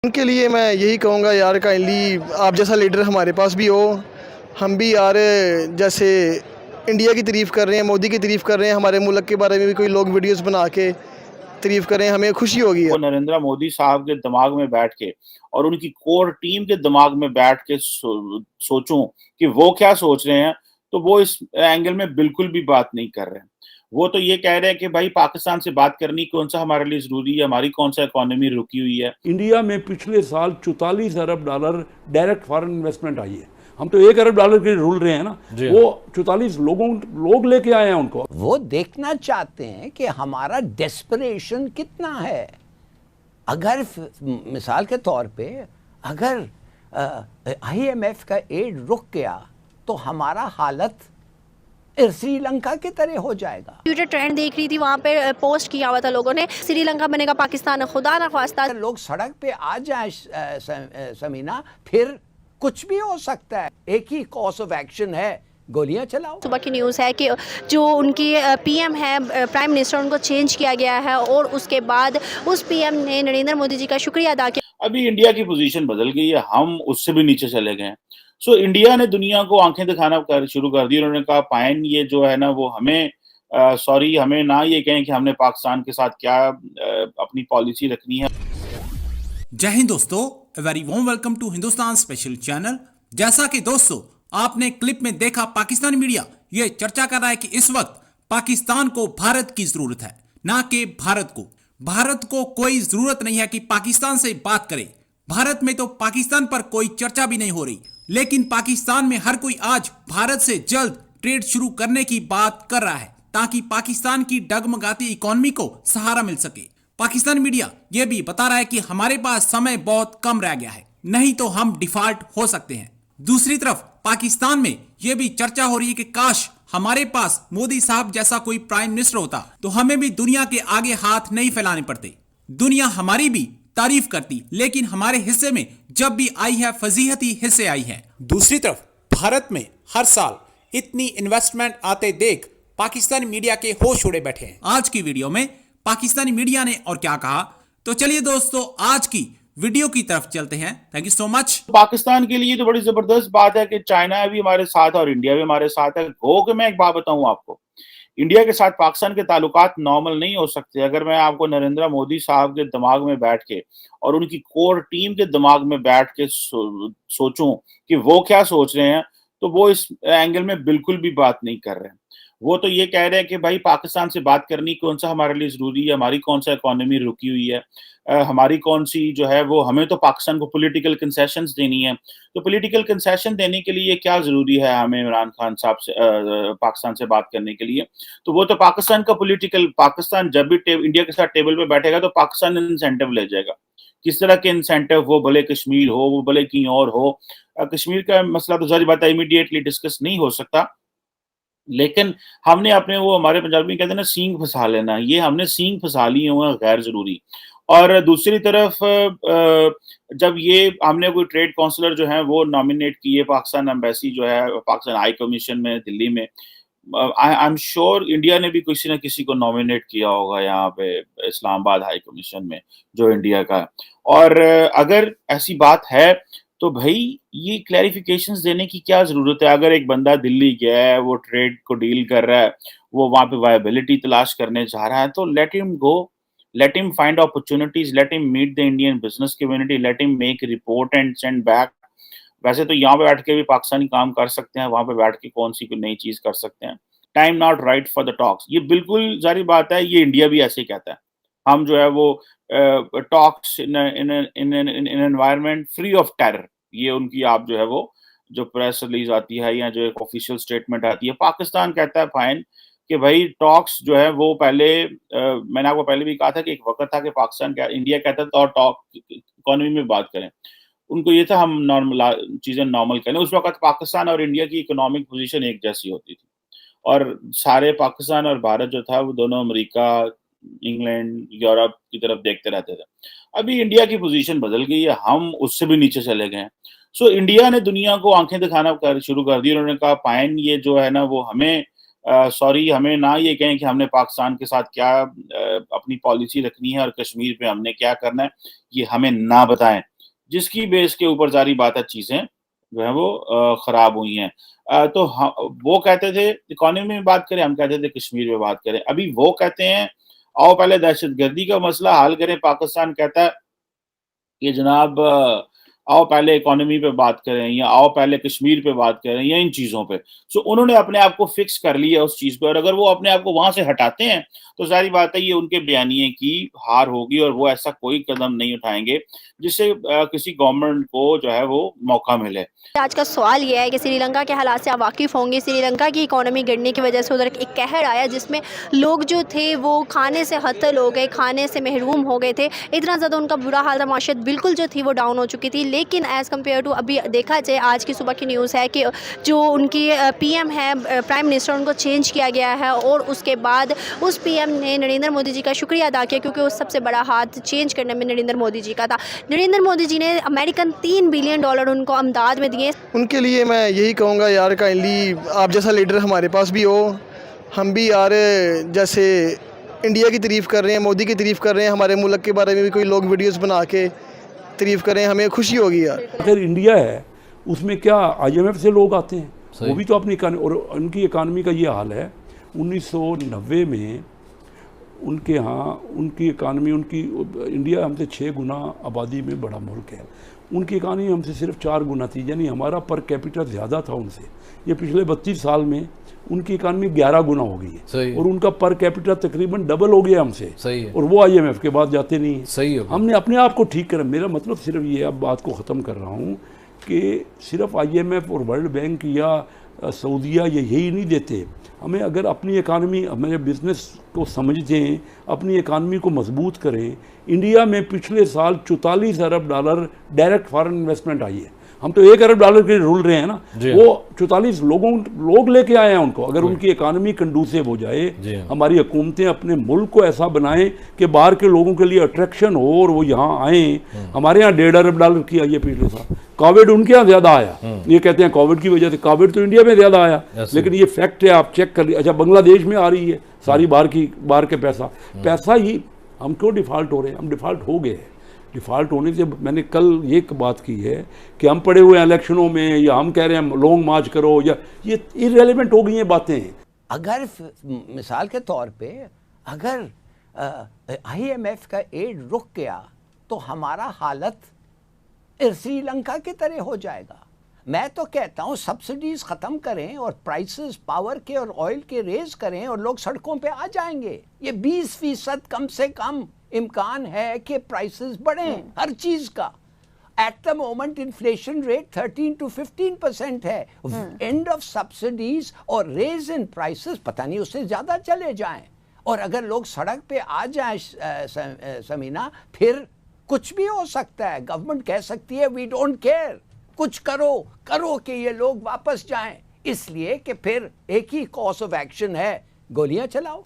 उनके लिए मैं यही कहूँगा यार, काइंडली आप जैसा लीडर हमारे पास भी हो। हम भी यार जैसे इंडिया की तारीफ़ कर रहे हैं, मोदी की तारीफ़ कर रहे हैं, हमारे मुल्क के बारे में भी कोई लोग वीडियोस बना के तारीफ़ करें, हमें खुशी होगी वो यार। नरेंद्र मोदी साहब के दिमाग में बैठ के और उनकी कोर टीम के दिमाग में बैठ के सोचूं कि वो क्या सोच रहे हैं, तो वो इस एंगल में बिल्कुल भी बात नहीं कर रहे हैं। वो तो ये कह रहे हैं कि भाई पाकिस्तान से बात करनी कौन सा हमारे लिए जरूरी है, हमारी कौन सा इकोनॉमी रुकी हुई है। इंडिया में पिछले साल 44 अरब डॉलर डायरेक्ट फॉरेन इन्वेस्टमेंट आई है। हम तो 1 अरब डॉलर के रूल रहे हैं ना, वो 44 लोग लेके आए हैं उनको। वो देखना चाहते हैं कि हमारा डेस्परेशन कितना है। अगर मिसाल के तौर पे अगर आईएमएफ का एड रुक गया तो हमारा हालत श्रीलंका की तरह हो जाएगा। ट्विटर ट्रेंड देख रही थी, वहाँ पे पोस्ट किया हुआ था लोगों ने, श्रीलंका बनेगा पाकिस्तान, खुदा ना ख्वास्ता। लोग सड़क पे आ जाए समीना, फिर कुछ भी हो सकता है। एक ही कॉर्स ऑफ एक्शन है, गोलियां चलाओ। सुबह की न्यूज़ है कि जो उनकी पीएम है, प्राइम मिनिस्टर, उनको चेंज किया गया है और उसके बाद उस पीएम ने नरेंद्र मोदी जी का शुक्रिया अदा किया। अभी इंडिया की पोजीशन बदल गई है, हम उससे भी नीचे चले गए हैं। सो इंडिया ने दुनिया को आंखें दिखाना शुरू कर दी। उन्होंने कहा पायन ये जो है ना वो हमें सॉरी हमें ना ये कहें कि हमने पाकिस्तान के साथ क्या अपनी पॉलिसी रखनी है। जय हिंद दोस्तों, very warm welcome to Hindustan special channel. जैसा कि दोस्तों आपने क्लिप में देखा, पाकिस्तानी मीडिया ये चर्चा कर रहा है कि इस वक्त पाकिस्तान को भारत की जरूरत है, ना कि भारत को। भारत को कोई जरूरत नहीं है कि पाकिस्तान से बात करे। भारत में तो पाकिस्तान पर कोई चर्चा भी नहीं हो रही, लेकिन पाकिस्तान में हर कोई आज भारत से जल्द ट्रेड शुरू करने की बात कर रहा है ताकि पाकिस्तान की डगमगाती इकोनॉमी को सहारा मिल सके। पाकिस्तान मीडिया यह भी बता रहा है कि हमारे पास समय बहुत कम रह गया है, नहीं तो हम डिफॉल्ट हो सकते हैं। दूसरी तरफ पाकिस्तान में यह भी चर्चा हो रही है कि काश हमारे पास मोदी साहब जैसा कोई प्राइम मिनिस्टर होता तो हमें भी दुनिया के आगे हाथ नहीं फैलाने पड़ते, दुनिया हमारी भी तारीफ करती। लेकिन हमारे हिस्से में जब भी आई है फजीहत ही हिस्से आई है। दूसरी तरफ भारत में हर साल इतनी इन्वेस्टमेंट आते देख पाकिस्तानी मीडिया के होश उड़े बैठे हैं। आज की वीडियो में पाकिस्तानी मीडिया ने और क्या कहा, तो चलिए दोस्तों आज की वीडियो की तरफ चलते हैं। Thank you so much. Pakistan के लिए तो बड़ी जबरदस्त बात है कि चाइना भी हमारे साथ और इंडिया भी हमारे साथ है। हो कि मैं एक बात बताऊं आपको, इंडिया के साथ पाकिस्तान के ताल्लुकात नॉर्मल नहीं हो सकते अगर मैं आपको नरेंद्र मोदी साहब के दिमाग में बैठ के और उनकी कोर टीम के दिमाग में बैठ के सोचूं कि वो क्या सोच रहे हैं, तो वो इस एंगल में बिल्कुल भी बात नहीं कर रहे हैं। वो तो ये कह रहे हैं कि भाई पाकिस्तान से बात करनी कौन सा हमारे लिए जरूरी है, हमारी कौन सा इकोनॉमी रुकी हुई है, हमारी कौन सी जो है वो, हमें तो पाकिस्तान को पॉलिटिकल कंसेशंस देनी है। तो पॉलिटिकल कंसेशन देने के लिए क्या जरूरी है हमें इमरान खान साहब से पाकिस्तान से बात करने के लिए? तो वो तो पाकिस्तान का पॉलिटिकल, पाकिस्तान जब भी इंडिया के साथ टेबल पे बैठेगा तो पाकिस्तान इंसेंटिव ले जाएगा। किस तरह के इंसेंटिव? वो भले कश्मीर हो, वो भले कहीं और हो। कश्मीर का मसला तो जारी बात है इमीडिएटली डिस्कस नहीं हो सकता, लेकिन हमने अपने वो हमारे पंजाबी में कहते हैं ना सींग फंसा लेना, ये हमने सींग फंसा लिए हुए हैं गैर जरूरी। और दूसरी तरफ जब ये हमने कोई ट्रेड काउंसलर जो है वो नॉमिनेट किए, पाकिस्तान एम्बेसी जो है पाकिस्तान हाई कमीशन में दिल्ली में, आई एम श्योर इंडिया ने भी किसी न किसी को नॉमिनेट किया होगा यहाँ पे इस्लामाबाद हाई कमीशन में जो इंडिया का है। और अगर ऐसी बात है तो भाई ये क्लैरिफिकेशंस देने की क्या जरूरत है? अगर एक बंदा दिल्ली गया है, वो ट्रेड को डील कर रहा है, वो वहां पे वायबिलिटी तलाश करने जा रहा है, तो let him go, let him find opportunities, let him meet the Indian business community, let him make report and send back। वैसे तो यहाँ पे बैठ के भी पाकिस्तानी काम कर सकते हैं, वहां पे बैठ के कौन सी कोई नई चीज कर सकते हैं। Time not right for the talks, ये बिल्कुल जारी बात है, ये इंडिया भी ऐसे ही कहता है। हम जो है वो talks in environment free of terror, ये उनकी आप जो है वो जो प्रेस रिलीज आती है या जो एक ऑफिशियल स्टेटमेंट आती है, पाकिस्तान कहता है फाइन कि भाई टॉक्स जो है वो पहले मैंने आपको पहले भी कहा था कि एक वक्त था कि पाकिस्तान क्या इंडिया कहता था और टॉक इकोनॉमी में बात करें, उनको ये था हम नॉर्मल चीजें नॉर्मल करें। उस वक्त पाकिस्तान और इंडिया की इकोनॉमिक पोजीशन एक जैसी होती थी और सारे पाकिस्तान और भारत जो था वो दोनों अमेरिका, इंग्लैंड, यूरोप की तरफ देखते रहते थे। अभी इंडिया की पोजीशन बदल गई है, हम उससे भी नीचे चले गए हैं। सो इंडिया ने दुनिया को आंखें दिखाना शुरू कर दी। उन्होंने कहा पायन ये जो है ना वो हमें सॉरी हमें ना ये कहें कि हमने पाकिस्तान के साथ क्या अपनी पॉलिसी रखनी है और कश्मीर पे हमने क्या करना है, ये हमें ना बताएं। जिसकी बेस के ऊपर जारी बात है चीजें जो है वो खराब हुई हैं। तो वो कहते थे इकोनॉमी में बात करें, हम कहते थे कश्मीर में बात करें। अभी वो कहते हैं आओ पहले दहशतगर्दी का मसला हल करें। पाकिस्तान कहता है कि जनाब आओ पहले इकोनॉमी पे बात करें या आओ पहले कश्मीर पे बात करें या इन चीज़ों पे। सो उन्होंने अपने आप को फिक्स कर लिया उस चीज़ पे, और अगर वो अपने आप को वहां से हटाते हैं तो सारी बात है ये उनके बयानिए की हार होगी और वो ऐसा कोई कदम नहीं उठाएंगे जिससे किसी गवर्नमेंट को जो है वो मौका मिले। आज का सवाल यह है कि श्रीलंका के हालात से आप वाकिफ़ होंगे। श्रीलंका की इकोनॉमी गिरने की वजह से उधर एक कहर आया जिसमें लोग जो थे वो खाने से हतल हो गए, खाने से महरूम हो गए थे। इतना ज़्यादा उनका बुरा हाल था, माशियत बिल्कुल जो थी वो डाउन हो चुकी थी। लेकिन एज़ कम्पेयर टू अभी देखा जाए आज की सुबह की न्यूज़ है कि जो उनकी PM है, प्राइम मिनिस्टर, उनको चेंज किया गया है और उसके बाद उस PM ने नरेंद्र मोदी जी का शुक्रिया अदा किया क्योंकि उस सबसे बड़ा हाथ चेंज करने में नरेंद्र मोदी जी का था। नरेंद्र मोदी जी ने अमेरिकन $3 बिलियन उनको अमदाद में दिए। उनके लिए मैं यही कहूँगा यार, काइंडली आप जैसा लीडर हमारे पास भी हो। हम भी यार जैसे इंडिया की तारीफ़ कर रहे हैं, मोदी की तारीफ़ कर रहे हैं, हमारे मुल्क के बारे में भी कोई लोग वीडियोस बना के तारीफ़ करें, हमें खुशी होगी यार। अगर इंडिया है उसमें क्या IMF से लोग आते हैं, वो भी तो अपनी और उनकी इकानमी का ये हाल है। 1990 में उनके यहाँ उनकी इकानमी इंडिया हमसे 6 गुना आबादी में बड़ा मुल्क है, उनकी इकानमी हमसे सिर्फ 4 गुना थी, यानी हमारा पर कैपिटल ज़्यादा था उनसे। ये पिछले 32 साल में उनकी इकानमी 11 गुना हो गई है और उनका पर कैपिटल तकरीबन डबल हो गया हमसे। सही है। और वो IMF के बाद जाते नहीं है। सही है। हमने अपने आप को ठीक करा। मेरा मतलब सिर्फ ये, अब बात को ख़त्म कर रहा हूँ कि सिर्फ IMF और वर्ल्ड बैंक या सऊदीया यही नहीं देते हमें। अगर अपनी इकानमी, हमारे बिज़नेस को समझें, अपनी इकानमी को मजबूत करें। इंडिया में पिछले साल $44 अरब डायरेक्ट फॉरेन इन्वेस्टमेंट आई है। हम तो $1 अरब के रुल रहे हैं ना, वो 44 लोग लेके आए हैं उनको। अगर उनकी इकानमी कंडूसिव हो जाए, हमारी हुकूमतें अपने मुल्क को ऐसा बनाएं कि बाहर के लोगों के लिए अट्रैक्शन हो और वो यहाँ आएँ। हमारे यहाँ $1.5 अरब की आई है पिछले साल। कोविड उनके यहाँ ज़्यादा आया, ये कहते हैं कोविड की वजह से। कोविड तो इंडिया में ज़्यादा आया, लेकिन ये फैक्ट है, आप चेक कर लीजिए। अच्छा, बांग्लादेश में आ रही है सारी बाहर के पैसा ही। हम क्यों डिफ़ॉल्ट हो रहे हैं? हम डिफ़ॉल्ट हो गए हैं। डिफ़ॉल्ट होने से मैंने कल ये बात की है कि हम पड़े हुए इलेक्शनों में, या हम कह रहे हैं लॉन्ग मार्च करो, या ये इररेलेवेंट हो गई हैं बातें। अगर मिसाल के तौर पे अगर IMF का एड रुक गया तो हमारा हालत श्रीलंका की तरह हो जाएगा। मैं तो कहता हूँ सब्सिडीज ख़त्म करें और प्राइसेस पावर के और ऑयल के रेज करें और लोग सड़कों पे आ जाएंगे। ये 20% कम से कम इम्कान है कि प्राइसेस बढ़ें हर चीज़ का। At the moment inflation rate 13 to 15% है। एंड ऑफ सब्सिडीज और रेज इन प्राइसेस पता नहीं उससे ज़्यादा चले जाएं। और अगर लोग सड़क पे आ जाएं समीना, फिर कुछ भी हो सकता है। गवर्नमेंट कह सकती है वी डोंट केयर, कुछ करो कि ये लोग वापस जाएं। इसलिए कि फिर एक ही कोर्स ऑफ एक्शन है, गोलियां चलाओ।